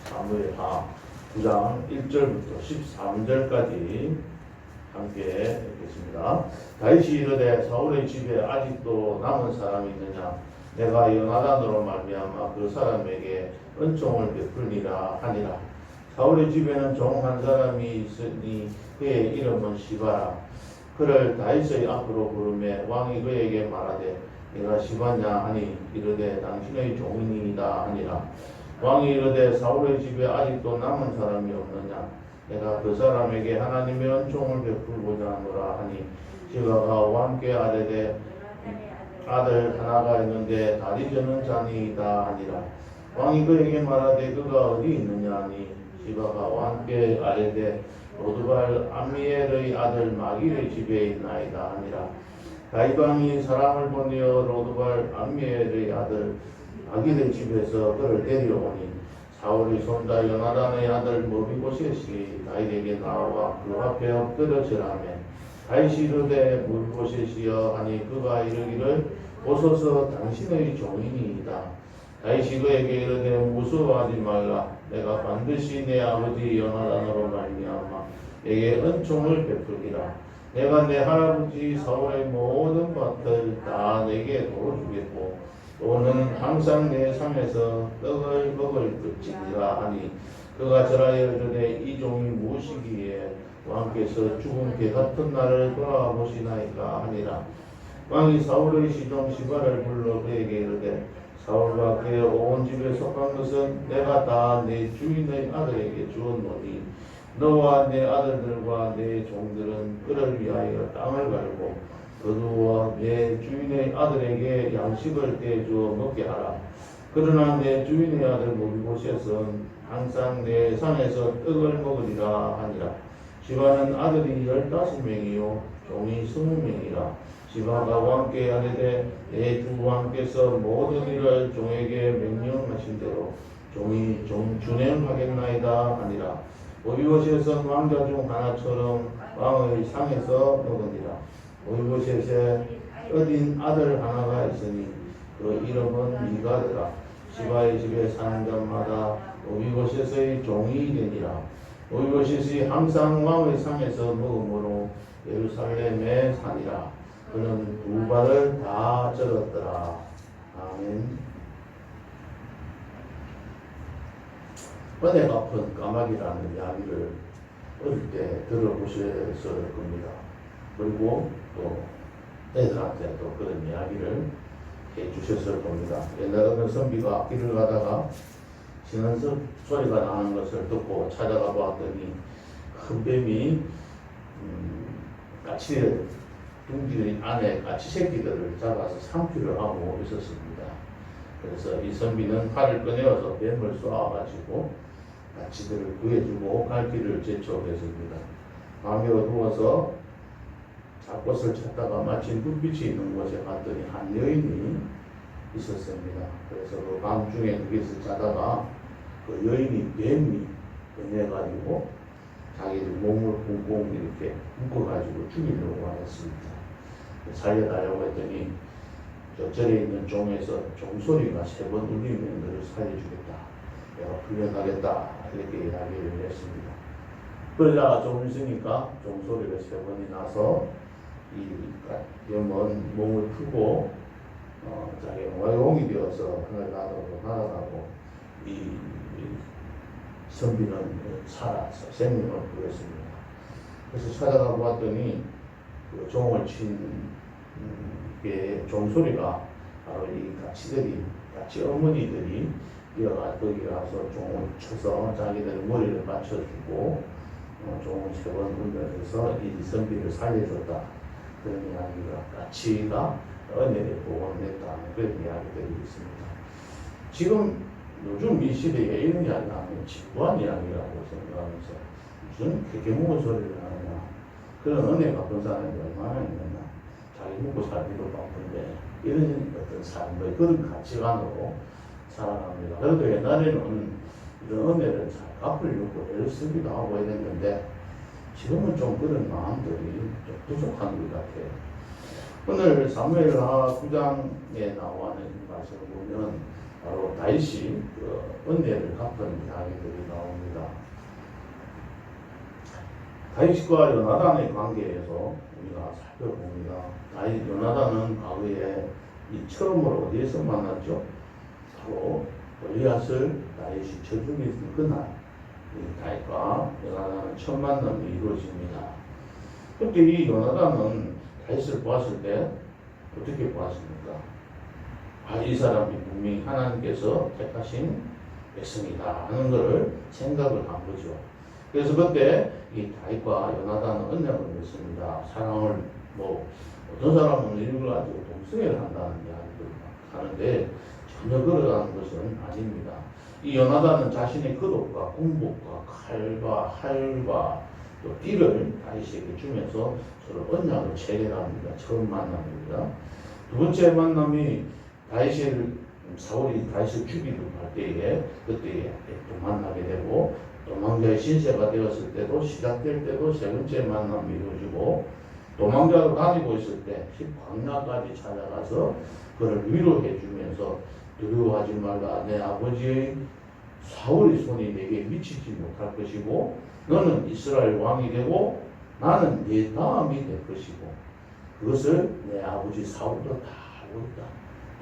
사무엘하 9장 1절부터 13절까지 함께 읽겠습니다. 다윗이 이르되 사울의 집에 아직도 남은 사람이 있느냐? 내가 요나단으로 말미암아 그 사람에게 은총을 베풀리라 하니라. 사울의 집에는 종 한 사람이 있으니 그의 이름은 시바라. 그를 다윗의 앞으로 부르매 왕이 그에게 말하되 내가 시바냐 하니 이르되 당신의 종이니이다 하니라. 왕이 이르되 사울의 집에 아직도 남은 사람이 없느냐? 내가 그 사람에게 하나님의 은총을 베풀고자 하노라 하니 시바가 왕께 아뢰되 아들 하나가 있는데 다리 저는 자니이다 하니라. 왕이 그에게 말하되 그가 어디 있느냐 하니 시바가 왕께 아뢰되 로드발 암미엘의 아들 마길의 집에 있나이다 하니라. 다윗 왕이 사람을 보내어 로드발 암미엘의 아들 마길의 집에서 그를 데려오니 사울의 손자 요나단의 아들 무비보셋이 다윗에게 나와 그 앞에 엎드려지라며 다윗이 이르되 무비보셋이여 하니 그가 이르기를 오소서 당신의 종이니이다. 다윗이 그에게 이르되 무서워하지 말라. 내가 반드시 내 아버지 요나단으로 말미암아 내게 은총을 베풀리라. 내가 내 할아버지 사울의 모든 밭을 다 내게 도와주겠고 또는 항상 내 상에서 떡을 먹을 것이니라 하니 그가 절하여 이르되 이 종이 무엇이기에 왕께서 죽은 개 같은 날을 돌아보시나이까 하니라. 왕이 사울의 시종 시바를 불러 그에게 이르되 사울과 그의 온 집에 속한 것은 내가 다 내 주인의 아들에게 주었노니 너와 내 아들들과 내 종들은 그를 위하여 땅을 갈고 거두어 내 주인의 아들에게 양식을 떼주어 먹게 하라. 그러나 내 주인의 아들 무비보셋은 항상 내 상에서 떡을 먹으리라 하니라. 시바는 아들이 15명이요 종이 20명이라. 시바가 왕께 아뢰되 내 주 왕께서 모든 일을 종에게 명령하신 대로 종이 준행하겠나이다 하니라. 무비보셋은 왕자 중 하나처럼 왕의 상에서 먹으니라. 무비보셋에 어린 아들 하나가 있으니 그 이름은 미가더라. 시바의 집에 사는 자마다 무비보셋의 종이 되니라. 무비보셋이 항상 왕의 상에서 먹음으로 예루살렘에 사니라. 그는 두 발을 다 절었더라. 아멘. 은혜 갚은 까마귀라는 이야기를 어릴 때 들어보셨을 겁니다. 그리고 또 애들한테도 그런 이야기를 해주셨을 겁니다. 옛날에 어느 선비가 앞길을 가다가 신은 소리가 나는 것을 듣고 찾아가 보았더니 큰 뱀이 까치 둥지 안에 까치 새끼들을 잡아서 삼키를 하고 있었습니다. 그래서 이 선비는 칼을 꺼내어서 뱀을 쏘아가지고 까치들을 구해주고 갈 길을 재촉했습니다. 밤이 어두워서 잡것을 찾다가 마침 불빛이 있는 곳에 갔더니 한 여인이 있었습니다. 그래서 그 밤중에 거기서 자다가 그 여인이 뱀이 변해가지고 자기들 몸을 꽁꽁 이렇게 묶어가지고 죽이려고 하였습니다. 살려달라고 했더니 저 절에 있는 종에서 종소리가 3번 울리면 너를 살려주겠다. 내가 풀려나겠다. 이렇게 이야기를 했습니다. 그러다가 좀 있으니까 종소리가 3번이 나서 이 염은 몸을 풀고 자기가 용이 되어서 하늘나라로 날아가고 이 선비는 살아서 생명을 구했습니다. 그래서 찾아가 보았더니 그 종을 친 종소리가 바로 이 까치 어머니들이 뛰어가 거기 가서 종을 쳐서 자기들 머리를 맞춰주고 종을 3번 울면서 이 선비를 살려줬다. 그런 이야기가 까치가 은혜를 복원했다. 그런 이야기들이 있습니다. 지금 요즘 이 시대에 이런 이야기 하면 지루한 이야기라고 생각하면서 무슨 그렇게 묵은 소리를 하느냐. 그런 은혜 갚은 사람이 얼마나 있느냐. 자기 먹고 살기도 바쁜데 이런 어떤 삶의 그런 가치관으로 살아갑니다. 그래도 옛날에는 이런 은혜를 잘 갚으려고 애를 쓰기도 하고 이랬는데 지금은 좀 그런 마음들이 좀 부족한 것 같아요. 오늘 사무엘하 9장에 나오는 말씀을 보면 바로 다윗이 그 은혜를 갚은 이야기들이 나옵니다. 다윗과 요나단의 관계에서 우리가 살펴봅니다. 다윗, 요나단은 과거에 이 처음으로 어디에서 만났죠? 바로 골리앗을 다윗이 쳐 죽인 그날 이 다윗과 요나단은 첫 만남이 이루어집니다. 그때 이 요나단은 다윗을 보았을 때 어떻게 보았습니까? 이 사람이 분명히 하나님께서 택하신 백성이다 하는 것을 생각을 한 거죠. 그래서 그때 이 다윗과 요나단은 언약을 맺습니다. 사랑을 어떤 사람은 이걸 가지고 동성애를 한다는 이야기를 하는데 전혀 그러한 것은 아닙니다. 이 요나단은 자신의 거독과 공복과 칼과 활과 또 띠를 다윗에게 주면서 서로 언약을 체결합니다. 처음 만남입니다. 두 번째 만남이 사울이 다윗을 죽이려 할 때에 그때 또 만나게 되고 도망자의 신세가 되었을 때도 시작될 때도 세 번째 만남이 이루어지고 도망자로 다니고 있을 때 광야까지 찾아가서 그를 위로해 주면서 두려워하지 말라. 내 아버지의 사울의 손이 내게 미치지 못할 것이고 너는 이스라엘 왕이 되고 나는 네 다음이 될 것이고 그것을 내 아버지 사울도 다 알고 있다.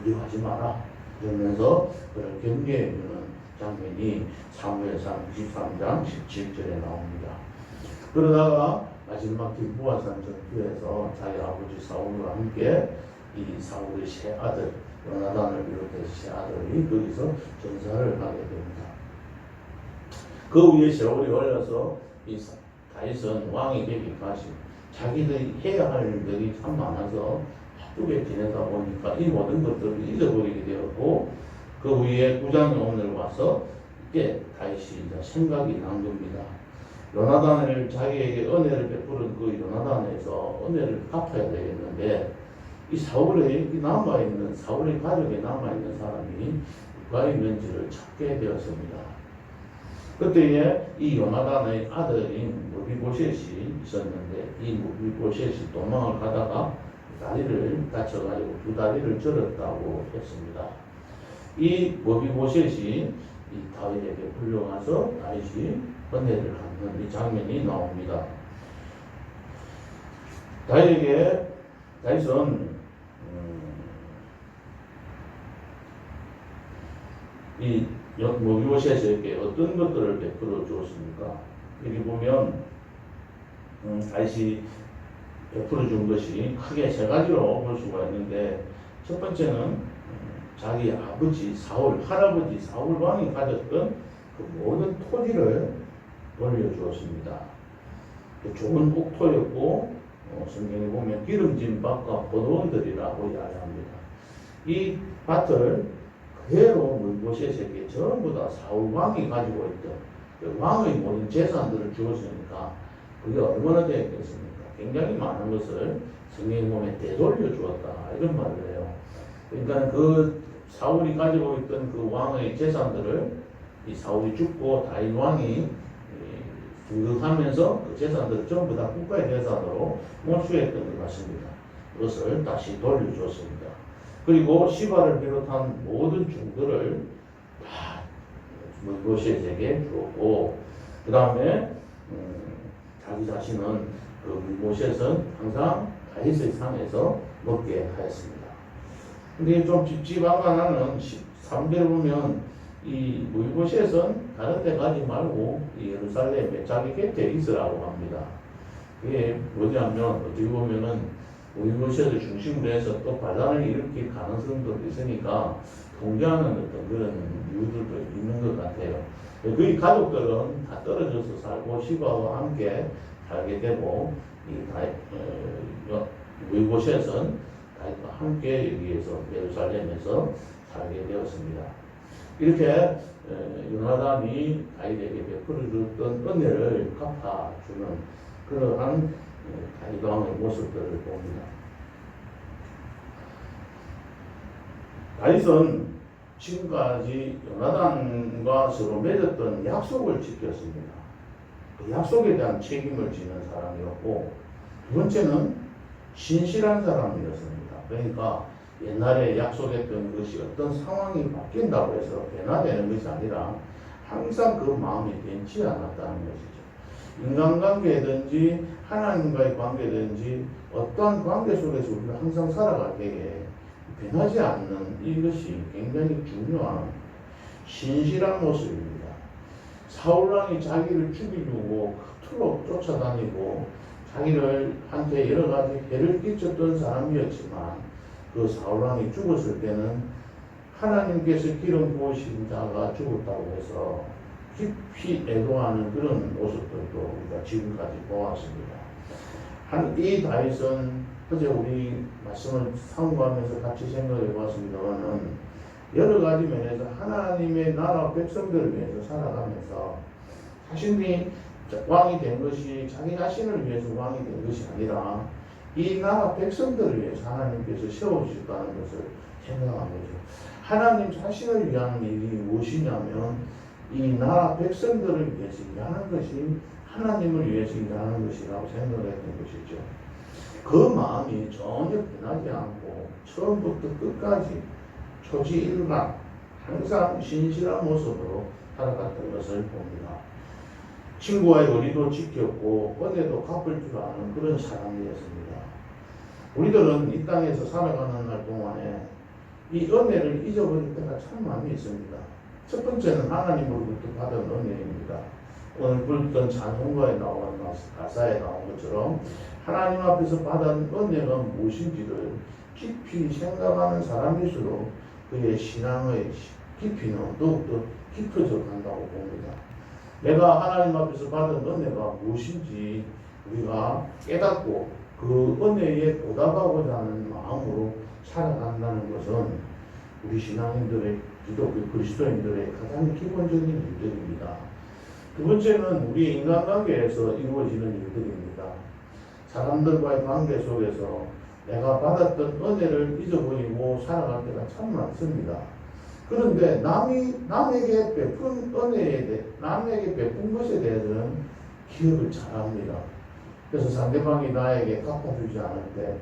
두려워하지 마라. 그러면서 그를 격려해주는 장면이 사무엘상 23장 17절에 나옵니다. 그러다가 마지막 길보아산 전투에서 자기 아버지 사울과 함께 이 사울의 세 아들 요나단을 비롯해서 세 아들이 거기서 전사를 하게 됩니다. 그 위에 세월이 흘러서 이 다윗은 왕이 되기까지 자기들이 해야 할 일들이 참 많아서 바쁘게 지내다 보니까 이 모든 것들을 잊어버리게 되었고 그 위에 구장에 오늘 와서 이때 다윗이 이제 생각이 난 겁니다. 요나단을 자기에게 은혜를 베푸는 그 요나단에서 은혜를 갚아야 되겠는데 이 사울의 남아있는 사울의 가족에 남아있는 사람이 누가 있는지를 찾게 되었습니다. 그때에 이 요나단의 아들인 무비보셋이 있었는데 이 무비보셋이 도망을 가다가 다리를 다쳐가지고 두 다리를 절었다고 했습니다. 이 무비보셋이 이 다윗에게 불려가서 다윗이 은혜를 갖는 이 장면이 나옵니다. 다윗은 이 무비보셋에게 어떤 것들을 베풀어 주었습니까? 여기 보면 다윗이 베풀어 준 것이 크게 세 가지로 볼 수가 있는데 첫 번째는 자기 아버지 사울, 할아버지 사울 왕이 가졌던 그 모든 토지를 돌려주었습니다. 좋은 옥토였고 성경에 보면 기름진 밭과 포도원들이라고 이야기합니다. 이 밭을 그대로 무비보셋에게 전부 다 사울 왕이 가지고 있던 그 왕의 모든 재산들을 주었으니까 그게 얼마나 되었겠습니까? 굉장히 많은 것을 성경에 보면 되돌려 주었다 이런 말을 해요. 그러니까 그 사울이 가지고 있던 그 왕의 재산들을 이 사울이 죽고 다윗 왕이 등극하면서 그 재산들을 전부 다 국가의 재산으로 몰수했던 것 같습니다. 그것을 다시 돌려주었습니다. 그리고 시바를 비롯한 모든 종들을 다 무비보셋에게 주었고 그 다음에 자기 자신은 그 무비보셋은 항상 다윗의 상에서 먹게 하였습니다. 근데 좀 찝찝한가 하는 13절 보면 이 무비보셋은 다른 데 가지 말고 이 예루살렘에 자기 곁에 있으라고 합니다. 그게 뭐냐면 어떻게 보면은 무비보셋을 중심으로 해서 또 반란을 일으킬 가능성도 있으니까 통제하는 어떤 그런 이유들도 있는 것 같아요. 그의 가족들은 다 떨어져서 살고 시바와 함께 살게 되고 이 무비보셋은 다윗과 함께 여기에서 예루살렘에서 살게 되었습니다. 이렇게 요나단이 다윗에게 베풀어 줬던 은혜를 갚아주는 그러한 다윗 왕의 모습들을 봅니다. 다윗은 지금까지 요나단과 서로 맺었던 약속을 지켰습니다. 그 약속에 대한 책임을 지는 사람이었고 두 번째는 신실한 사람이었습니다. 그러니까 옛날에 약속했던 것이 어떤 상황이 바뀐다고 해서 변화되는 것이 아니라 항상 그 마음이 변치 않았다는 것이죠. 인간관계든지 하나님과의 관계든지 어떠한 관계 속에서 우리가 항상 살아갈 때에 변하지 않는 이것이 굉장히 중요한 신실한 모습입니다. 사울왕이 자기를 죽이려고 그토록 쫓아다니고 자기를 한테 여러 가지 해를 끼쳤던 사람이었지만 그 사울왕이 죽었을 때는 하나님께서 기름 부으신 자가 죽었다고 해서 깊이 애도하는 그런 모습들도 우리가 지금까지 보았습니다. 이 다윗은 어제 우리 말씀을 상고하면서 같이 생각해 보았습니다만은 여러 가지 면에서 하나님의 나라 백성들을 위해서 살아가면서 자신이 왕이 된 것이 자기 자신을 위해서 왕이 된 것이 아니라 이 나라 백성들을 위해서 하나님께서 세워주셨다는 것을 생각한 거죠. 하나님 자신을 위한 일이 무엇이냐면 이 나라 백성들을 위해서 일하는 것이 하나님을 위해서 일하는 것이라고 생각했던 것이죠. 그 마음이 전혀 변하지 않고 처음부터 끝까지 초지일관 항상 신실한 모습으로 살아갔던 것을 봅니다. 친구와의 거리도 지켰고 은혜도 갚을 줄 아는 그런 사람이었습니다. 우리들은 이 땅에서 살아가는 날 동안에 이 은혜를 잊어버릴 때가 참 많이 있습니다. 첫 번째는 하나님으로부터 받은 은혜입니다. 오늘 불던 찬송가에 나온 가사에 나온 것처럼 하나님 앞에서 받은 은혜가 무엇인지를 깊이 생각하는 사람일수록 그의 신앙의 깊이는 더욱더 깊어져 간다고 봅니다. 내가 하나님 앞에서 받은 은혜가 무엇인지 우리가 깨닫고 그 은혜에 보답하고자 하는 마음으로 살아간다는 것은 우리 신앙인들의 기독교 그리스도인들의 가장 기본적인 일들입니다. 두 번째는 우리 인간관계에서 이루어지는 일들입니다. 사람들과의 관계 속에서 내가 받았던 은혜를 잊어버리고 살아갈 때가 참 많습니다. 그런데 남에게 베푼 은혜에 대해, 남에게 베푼 것에 대해서는 기억을 잘합니다. 그래서 상대방이 나에게 갚아주지 않을 때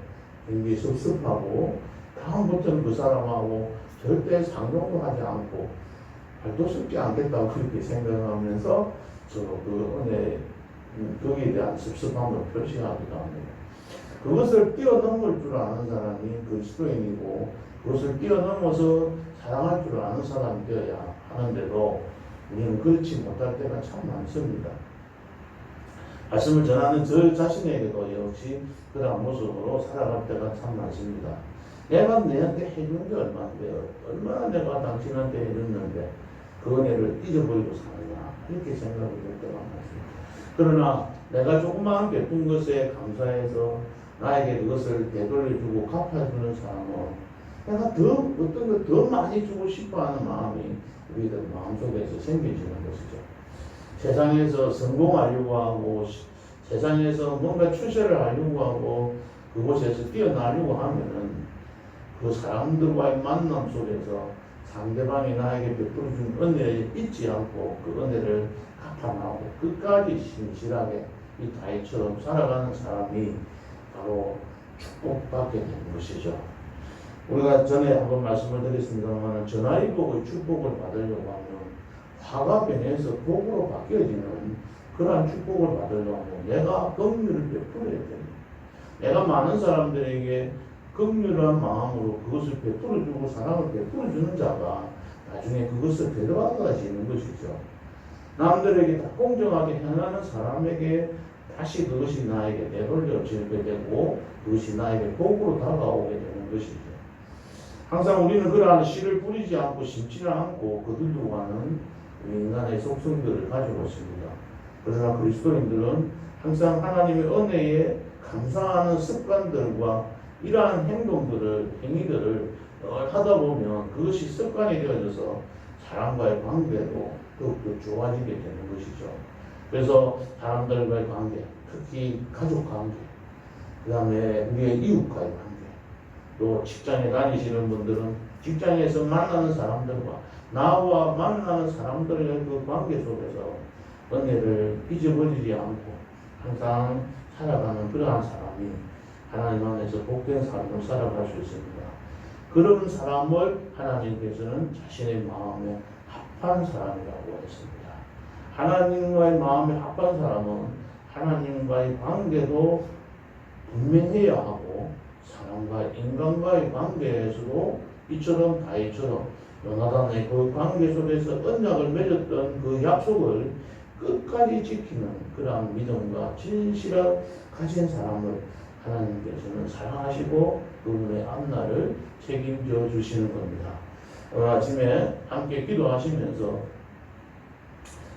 굉장히 섭섭하고 다음부터는 그 사람하고 절대 상종도 하지 않고 발도 섞지 않겠다고 그렇게 생각하면서 서로 그 은혜, 거기에 대한 섭섭함을 표시하기도 합니다. 그것을 뛰어넘을 줄 아는 사람이 그리스도인이고 그것을 뛰어넘어서 사랑할 줄 아는 사람이 되어야 하는데도 우리는 그렇지 못할 때가 참 많습니다. 말씀을 전하는 저 자신에게도 역시 그런 모습으로 살아갈 때가 참 많습니다. 내가 내한테 해준 게 얼마나 내가 당신한테 해줬는데 그 은혜를 잊어버리고 사느냐 이렇게 생각이 들 때가 많습니다. 그러나 내가 조그마한 베푼 것에 감사해서 나에게 그것을 되돌려주고 갚아주는 사람은 내가 어떤 걸 더 많이 주고 싶어하는 마음이 우리들 마음속에서 생겨지는 것이죠. 세상에서 성공하려고 하고 세상에서 뭔가 출세를 하려고 하고 그곳에서 뛰어나려고 하면은 그 사람들과의 만남 속에서 상대방이 나에게 베풀어준 은혜를 잊지 않고 그 은혜를 갚아나오고 끝까지 신실하게 이 다윗처럼 살아가는 사람이 바로 축복받게 되는 것이죠. 우리가 전에 한번 말씀을 드렸습니다만 전화위복의 축복을 받으려고 하면 화가 변해서 복으로 바뀌어지는 그러한 축복을 받으려고 하면 내가 긍휼을 베풀어야 됩니다. 내가 많은 사람들에게 긍휼한 마음으로 그것을 베풀어주고 사랑을 베풀어주는 자가 나중에 그것을 되돌아가지는 것이죠. 남들에게 다 공정하게 행하는 사람에게 다시 그것이 나에게 되돌려지게 되고 그것이 나에게 복으로 다가오게 되는 것이죠. 항상 우리는 그러한 씨를 뿌리지 않고 심지는 않고 거들고 가는 인간의 속성들을 가지고 있습니다. 그러나 그리스도인들은 항상 하나님의 은혜에 감사하는 습관들과 이러한 행위들을 하다 보면 그것이 습관이 되어져서 사람과의 관계도 더욱더 좋아지게 되는 것이죠. 그래서 사람들과의 관계, 특히 가족 관계, 그 다음에 우리의 이웃과의 관계, 또 직장에 다니시는 분들은 직장에서 만나는 사람들과 나와 만나는 사람들의 그 관계 속에서 은혜를 잊어버리지 않고 항상 살아가는 그러한 사람이 하나님 안에서 복된 삶을 살아갈 수 있습니다. 그런 사람을 하나님께서는 자신의 마음에 합한 사람이라고 했습니다. 하나님과의 마음에 합한 사람은 하나님과의 관계도 분명해야 하고 사람과 인간과의 관계에서도 이처럼 다윗처럼 요나단의 그 관계 속에서 언약을 맺었던 그 약속을 끝까지 지키는 그러한 믿음과 진실을 가진 사람을 하나님께서는 사랑하시고 그분의 앞날을 책임져 주시는 겁니다. 오늘 아침에 함께 기도하시면서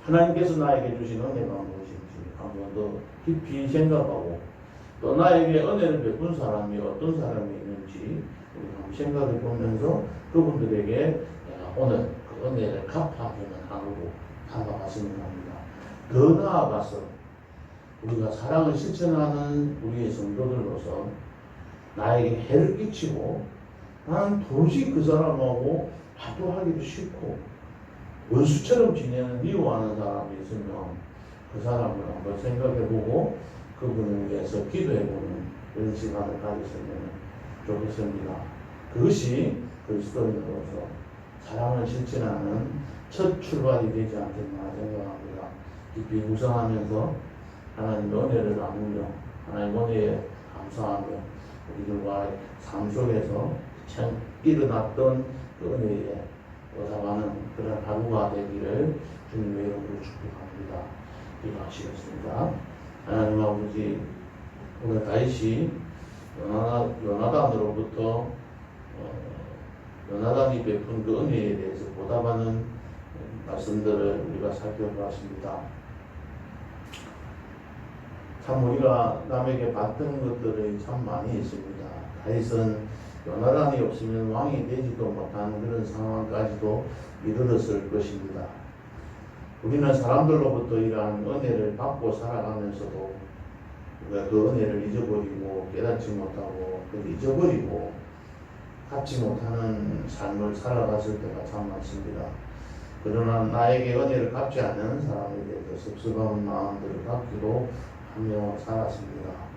하나님께서 나에게 주신 은혜가 무엇인지 한번 더 깊이 생각하고 또 나에게 은혜를 베푼 사람이 어떤 사람이 있는지 우리 한번 생각해 보면서 그분들에게 내가 오늘 그 은혜를 갚아주는 하루로 살아갔으면 합니다. 더 나아가서 우리가 사랑을 실천하는 우리의 성도들로서 나에게 해를 끼치고 나는 도저히 그 사람하고 화도하기도 싫고 원수처럼 지내는 미워하는 사람이 있으면 그 사람을 한번 생각해보고 그분을 위해서 기도해보는 그런 시간을 가졌으면 좋겠습니다. 그것이 그리스도인으로서 사랑을 실천하는 첫 출발이 되지 않겠나 생각합니다. 깊이 묵상하면서 하나님의 은혜를 나누며 하나님의 은혜에 감사하며 우리들과의 삶 속에서 참 일어났던 그 은혜에 보답하는 그런 하루가 되기를 주님의 이름으로 축복합니다. 기도하시겠습니다. 하나님 아버지, 오늘 다윗이 요나단으로부터 요나단이 베푼 그 은혜에 대해서 보답하는 말씀들을 우리가 살펴보았습니다. 참 우리가 남에게 받던 것들이 참 많이 있습니다. 다윗은 요나단이 없으면 왕이 되지도 못하는 그런 상황까지도 이르렀을 것입니다. 우리는 사람들로부터 이러한 은혜를 받고 살아가면서도 우리가 그 은혜를 잊어버리고 깨닫지 못하고 잊어버리고 갖지 못하는 삶을 살아갔을 때가 참 많습니다. 그러나 나에게 은혜를 갚지 않는 사람에 대해서 섭섭한 마음들을 갖기도 하며 살았습니다.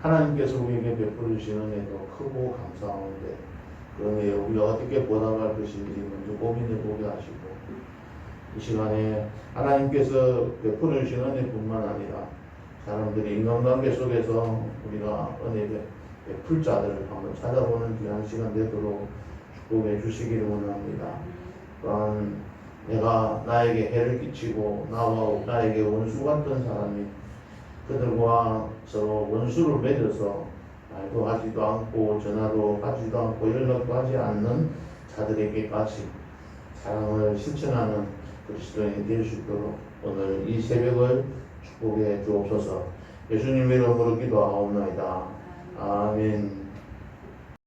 하나님께서 우리에게 베풀어 주신 은혜도 크고 감사한데 그 은혜에 우리가 어떻게 보답할 것인지 먼저 고민해 보게 하시고 이 시간에 하나님께서 베풀어 주신 은혜뿐만 아니라 사람들이 인간관계 속에서 우리가 은혜 베풀 자들을 한번 찾아보는 귀한 시간 되도록 축복해 주시기를 원합니다. 또한 내가 나에게 해를 끼치고 나와 나에게 원수 같던 사람이 그들과 서로 원수를 맺어서 말도 하지도 않고 전화도 하지도 않고 연락도 하지 않는 자들에게까지 사랑을 실천하는 그리스도인이 될 수 있도록 오늘 이 새벽을 축복해 주옵소서. 예수님의 이름으로 기도하옵나이다.